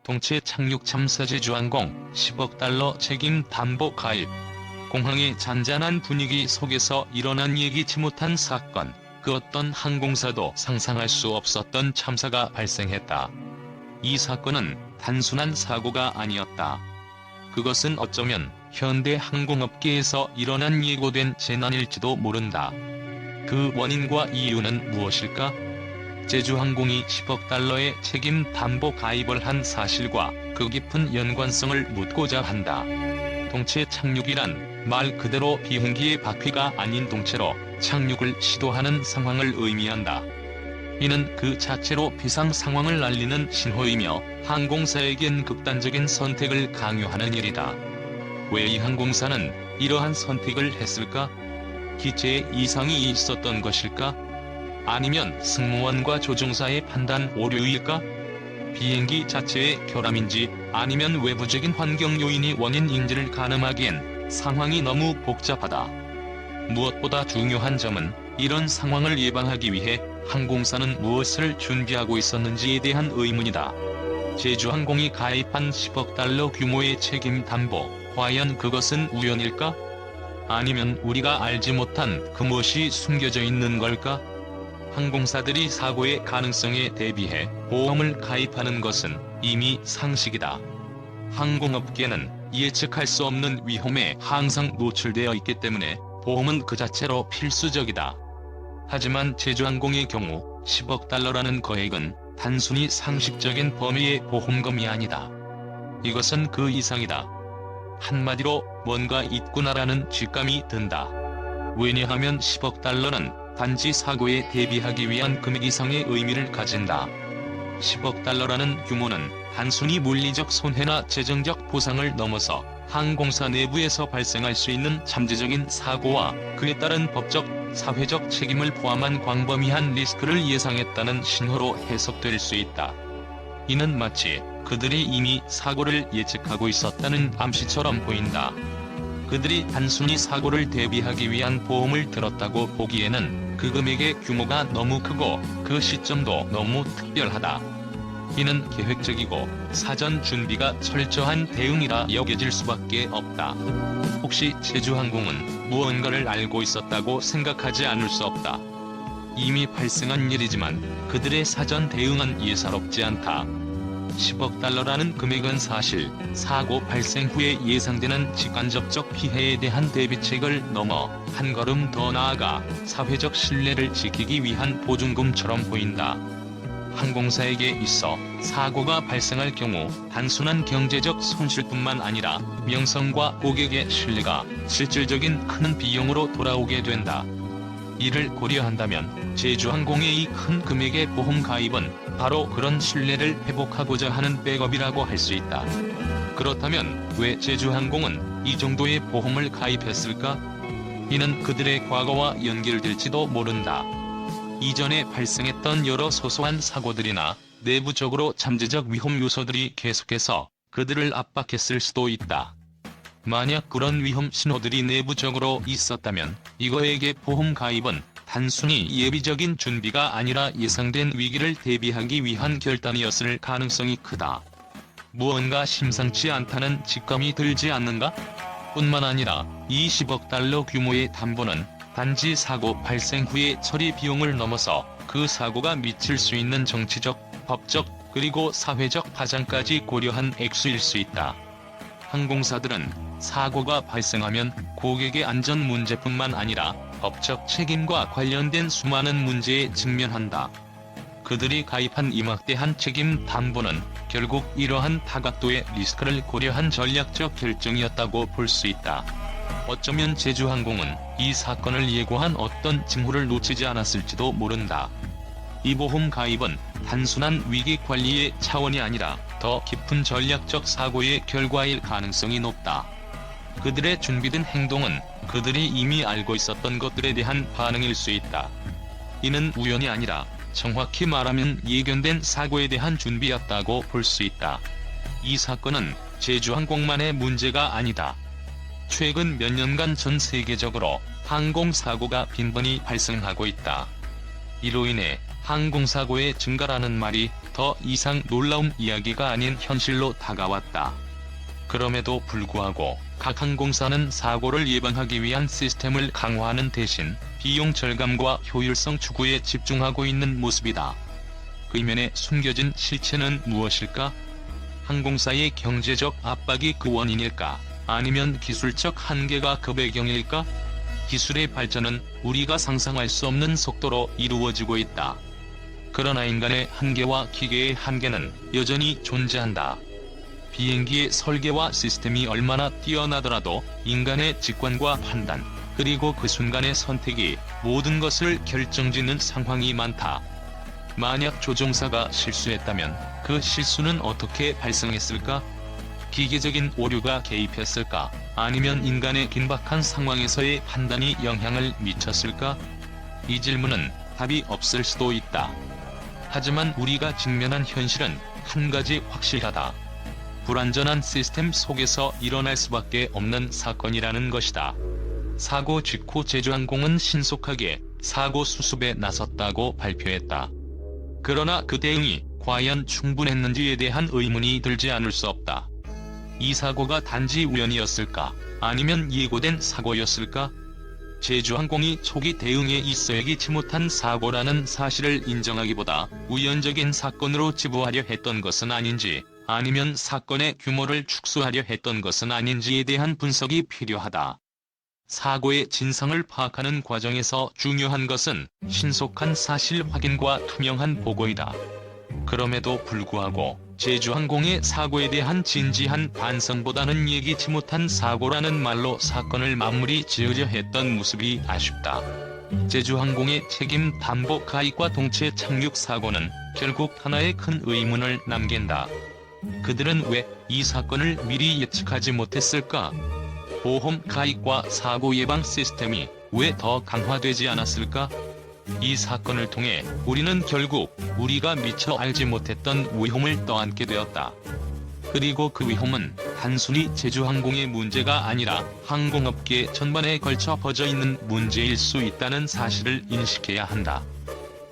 동체 착륙 참사 제주항공 10억 달러 책임 담보 가입. 공항의 잔잔한 분위기 속에서 일어난 예기치 못한 사건, 그 어떤 항공사도 상상할 수 없었던 참사가 발생했다. 이 사건은 단순한 사고가 아니었다. 그것은 어쩌면 현대 항공업계에서 일어난 예고된 재난일지도 모른다. 그 원인과 이유는 무엇일까? 제주항공이 10억 달러의 책임 담보 가입을 한 사실과 그 깊은 연관성을 묻고자 한다. 동체 착륙이란 말 그대로 비행기의 바퀴가 아닌 동체로 착륙을 시도하는 상황을 의미한다. 이는 그 자체로 비상 상황을 알리는 신호이며 항공사에겐 극단적인 선택을 강요하는 일이다. 왜 이 항공사는 이러한 선택을 했을까? 기체에 이상이 있었던 것일까? 아니면 승무원과 조종사의 판단 오류일까? 비행기 자체의 결함인지 아니면 외부적인 환경 요인이 원인인지를 가늠하기엔 상황이 너무 복잡하다. 무엇보다 중요한 점은 이런 상황을 예방하기 위해 항공사는 무엇을 준비하고 있었는지에 대한 의문이다. 제주항공이 가입한 10억 달러 규모의 책임 담보, 과연 그것은 우연일까? 아니면 우리가 알지 못한 그 무엇이 숨겨져 있는 걸까? 항공사들이 사고의 가능성에 대비해 보험을 가입하는 것은 이미 상식이다. 항공업계는 예측할 수 없는 위험에 항상 노출되어 있기 때문에 보험은 그 자체로 필수적이다. 하지만 제주항공의 경우 10억 달러라는 거액은 단순히 상식적인 범위의 보험금이 아니다. 이것은 그 이상이다. 한마디로 뭔가 있구나라는 직감이 든다. 왜냐하면 10억 달러는 단지 사고에 대비하기 위한 금액 이상의 의미를 가진다. 10억 달러라는 규모는 단순히 물리적 손해나 재정적 보상을 넘어서 항공사 내부에서 발생할 수 있는 잠재적인 사고와 그에 따른 법적, 사회적 책임을 포함한 광범위한 리스크를 예상했다는 신호로 해석될 수 있다. 이는 마치 그들이 이미 사고를 예측하고 있었다는 암시처럼 보인다. 그들이 단순히 사고를 대비하기 위한 보험을 들었다고 보기에는 그 금액의 규모가 너무 크고 그 시점도 너무 특별하다. 이는 계획적이고 사전 준비가 철저한 대응이라 여겨질 수밖에 없다. 혹시 제주항공은 무언가를 알고 있었다고 생각하지 않을 수 없다. 이미 발생한 일이지만 그들의 사전 대응은 예사롭지 않다. 10억 달러라는 금액은 사실 사고 발생 후에 예상되는 직간접적 피해에 대한 대비책을 넘어 한 걸음 더 나아가 사회적 신뢰를 지키기 위한 보증금처럼 보인다. 항공사에게 있어 사고가 발생할 경우 단순한 경제적 손실뿐만 아니라 명성과 고객의 신뢰가 실질적인 큰 비용으로 돌아오게 된다. 이를 고려한다면 제주항공의 이 큰 금액의 보험 가입은 바로 그런 신뢰를 회복하고자 하는 백업이라고 할 수 있다. 그렇다면 왜 제주항공은 이 정도의 보험을 가입했을까? 이는 그들의 과거와 연결될지도 모른다. 이전에 발생했던 여러 소소한 사고들이나 내부적으로 잠재적 위험 요소들이 계속해서 그들을 압박했을 수도 있다. 만약 그런 위험 신호들이 내부적으로 있었다면 이거에게 보험 가입은 단순히 예비적인 준비가 아니라 예상된 위기를 대비하기 위한 결단이었을 가능성이 크다. 무언가 심상치 않다는 직감이 들지 않는가? 뿐만 아니라 20억 달러 규모의 담보는 단지 사고 발생 후의 처리 비용을 넘어서 그 사고가 미칠 수 있는 정치적, 법적, 그리고 사회적 파장까지 고려한 액수일 수 있다. 항공사들은 사고가 발생하면 고객의 안전 문제뿐만 아니라 법적 책임과 관련된 수많은 문제에 직면한다. 그들이 가입한 이 막대한 책임 담보는 결국 이러한 다각도의 리스크를 고려한 전략적 결정이었다고 볼 수 있다. 어쩌면 제주항공은 이 사건을 예고한 어떤 징후를 놓치지 않았을지도 모른다. 이 보험 가입은 단순한 위기 관리의 차원이 아니라 더 깊은 전략적 사고의 결과일 가능성이 높다. 그들의 준비된 행동은 그들이 이미 알고 있었던 것들에 대한 반응일 수 있다. 이는 우연이 아니라 정확히 말하면 예견된 사고에 대한 준비였다고 볼 수 있다. 이 사건은 제주항공만의 문제가 아니다. 최근 몇 년간 전 세계적으로 항공사고가 빈번히 발생하고 있다. 이로 인해 항공사고의 증가라는 말이 더 이상 놀라운 이야기가 아닌 현실로 다가왔다. 그럼에도 불구하고 각 항공사는 사고를 예방하기 위한 시스템을 강화하는 대신 비용 절감과 효율성 추구에 집중하고 있는 모습이다. 그 이면에 숨겨진 실체는 무엇일까? 항공사의 경제적 압박이 그 원인일까? 아니면 기술적 한계가 그 배경일까? 기술의 발전은 우리가 상상할 수 없는 속도로 이루어지고 있다. 그러나 인간의 한계와 기계의 한계는 여전히 존재한다. 비행기의 설계와 시스템이 얼마나 뛰어나더라도 인간의 직관과 판단, 그리고 그 순간의 선택이 모든 것을 결정짓는 상황이 많다. 만약 조종사가 실수했다면 그 실수는 어떻게 발생했을까? 기계적인 오류가 개입했을까? 아니면 인간의 긴박한 상황에서의 판단이 영향을 미쳤을까? 이 질문은 답이 없을 수도 있다. 하지만 우리가 직면한 현실은 한 가지 확실하다. 불완전한 시스템 속에서 일어날 수밖에 없는 사건이라는 것이다. 사고 직후 제주항공은 신속하게 사고 수습에 나섰다고 발표했다. 그러나 그 대응이 과연 충분했는지에 대한 의문이 들지 않을 수 없다. 이 사고가 단지 우연이었을까? 아니면 예고된 사고였을까? 제주항공이 초기 대응에 있어 예기치 못한 사고라는 사실을 인정하기보다 우연적인 사건으로 치부하려 했던 것은 아닌지, 아니면 사건의 규모를 축소하려 했던 것은 아닌지에 대한 분석이 필요하다. 사고의 진상을 파악하는 과정에서 중요한 것은 신속한 사실 확인과 투명한 보고이다. 그럼에도 불구하고 제주항공의 사고에 대한 진지한 반성보다는 예기치 못한 사고라는 말로 사건을 마무리 지으려 했던 모습이 아쉽다. 제주항공의 책임 담보 가입과 동체 착륙 사고는 결국 하나의 큰 의문을 남긴다. 그들은 왜 이 사건을 미리 예측하지 못했을까? 보험 가입과 사고 예방 시스템이 왜 더 강화되지 않았을까? 이 사건을 통해 우리는 결국 우리가 미처 알지 못했던 위험을 떠안게 되었다. 그리고 그 위험은 단순히 제주항공의 문제가 아니라 항공업계 전반에 걸쳐 퍼져 있는 문제일 수 있다는 사실을 인식해야 한다.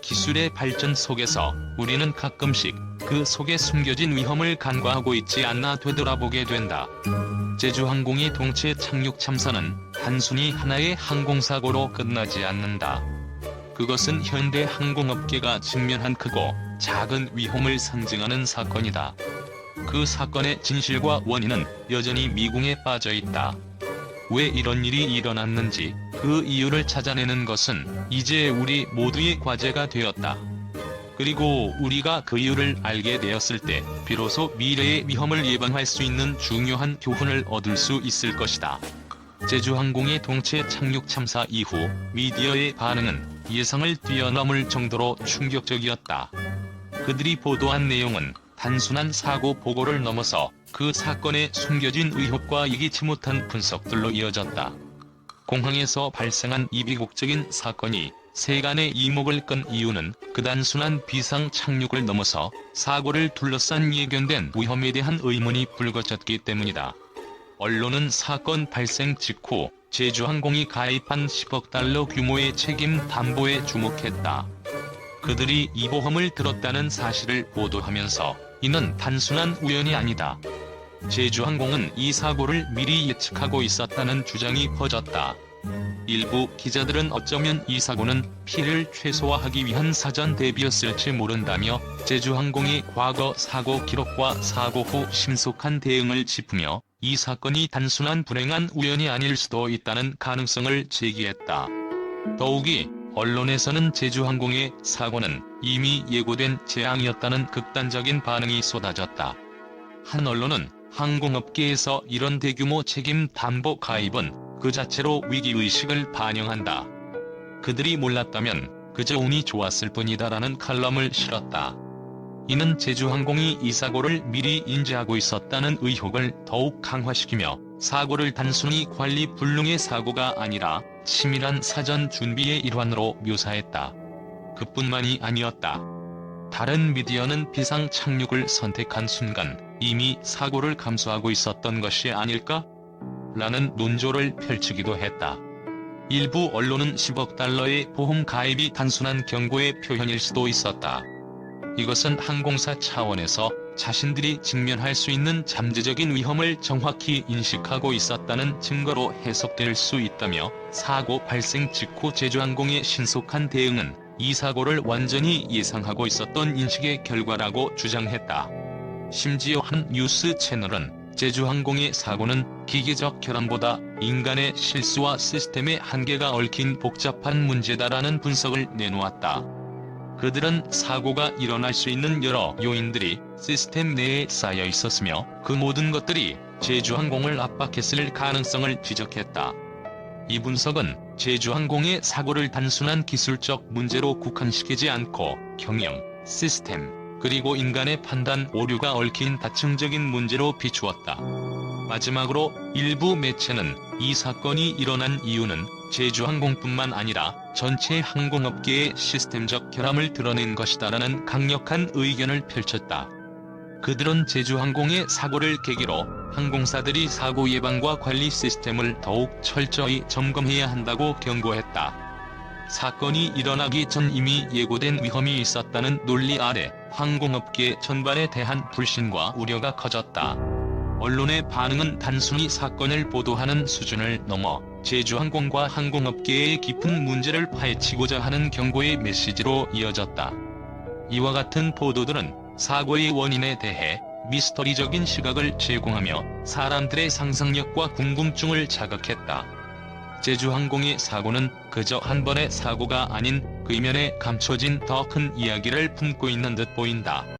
기술의 발전 속에서 우리는 가끔씩 그 속에 숨겨진 위험을 간과하고 있지 않나 되돌아보게 된다. 제주항공의 동체 착륙 참사는 단순히 하나의 항공사고로 끝나지 않는다. 그것은 현대 항공업계가 직면한 크고 작은 위험을 상징하는 사건이다. 그 사건의 진실과 원인은 여전히 미궁에 빠져 있다. 왜 이런 일이 일어났는지 그 이유를 찾아내는 것은 이제 우리 모두의 과제가 되었다. 그리고 우리가 그 이유를 알게 되었을 때 비로소 미래의 위험을 예방할 수 있는 중요한 교훈을 얻을 수 있을 것이다. 제주항공의 동체 착륙 참사 이후 미디어의 반응은 예상을 뛰어넘을 정도로 충격적이었다. 그들이 보도한 내용은 단순한 사고 보고를 넘어서 그 사건에 숨겨진 의혹과 예기치 못한 분석들로 이어졌다. 공항에서 발생한 이 비극적인 사건이 세간의 이목을 끈 이유는 그 단순한 비상 착륙을 넘어서 사고를 둘러싼 예견된 위험에 대한 의문이 불거졌기 때문이다. 언론은 사건 발생 직후 제주항공이 가입한 10억 달러 규모의 책임 담보에 주목했다. 그들이 이 보험을 들었다는 사실을 보도하면서 이는 단순한 우연이 아니다. 제주항공은 이 사고를 미리 예측하고 있었다는 주장이 퍼졌다. 일부 기자들은 어쩌면 이 사고는 피해를 최소화하기 위한 사전 대비였을지 모른다며 제주항공의 과거 사고 기록과 사고 후 신속한 대응을 짚으며 이 사건이 단순한 불행한 우연이 아닐 수도 있다는 가능성을 제기했다. 더욱이 언론에서는 제주항공의 사고는 이미 예고된 재앙이었다는 극단적인 반응이 쏟아졌다. 한 언론은 항공업계에서 이런 대규모 책임 담보 가입은 그 자체로 위기의식을 반영한다. 그들이 몰랐다면 그저 운이 좋았을 뿐이다라는 칼럼을 실었다. 이는 제주항공이 이 사고를 미리 인지하고 있었다는 의혹을 더욱 강화시키며 사고를 단순히 관리 불능의 사고가 아니라 치밀한 사전 준비의 일환으로 묘사했다. 그뿐만이 아니었다. 다른 미디어는 비상 착륙을 선택한 순간 이미 사고를 감수하고 있었던 것이 아닐까? 라는 논조를 펼치기도 했다. 일부 언론은 10억 달러의 보험 가입이 단순한 경고의 표현일 수도 있었다. 이것은 항공사 차원에서 자신들이 직면할 수 있는 잠재적인 위험을 정확히 인식하고 있었다는 증거로 해석될 수 있다며, 사고 발생 직후 제주항공의 신속한 대응은 이 사고를 완전히 예상하고 있었던 인식의 결과라고 주장했다. 심지어 한 뉴스 채널은 제주항공의 사고는 기계적 결함보다 인간의 실수와 시스템의 한계가 얽힌 복잡한 문제다라는 분석을 내놓았다. 그들은 사고가 일어날 수 있는 여러 요인들이 시스템 내에 쌓여 있었으며, 그 모든 것들이 제주항공을 압박했을 가능성을 지적했다. 이 분석은 제주항공의 사고를 단순한 기술적 문제로 국한시키지 않고 경영, 시스템, 그리고 인간의 판단 오류가 얽힌 다층적인 문제로 비추었다. 마지막으로 일부 매체는 이 사건이 일어난 이유는 제주항공뿐만 아니라 전체 항공업계의 시스템적 결함을 드러낸 것이다라는 강력한 의견을 펼쳤다. 그들은 제주항공의 사고를 계기로 항공사들이 사고 예방과 관리 시스템을 더욱 철저히 점검해야 한다고 경고했다. 사건이 일어나기 전 이미 예고된 위험이 있었다는 논리 아래 항공업계 전반에 대한 불신과 우려가 커졌다. 언론의 반응은 단순히 사건을 보도하는 수준을 넘어 제주항공과 항공업계의 깊은 문제를 파헤치고자 하는 경고의 메시지로 이어졌다. 이와 같은 보도들은 사고의 원인에 대해 미스터리적인 시각을 제공하며 사람들의 상상력과 궁금증을 자극했다. 제주항공의 사고는 그저 한 번의 사고가 아닌 그 이면에 감춰진 더 큰 이야기를 품고 있는 듯 보인다.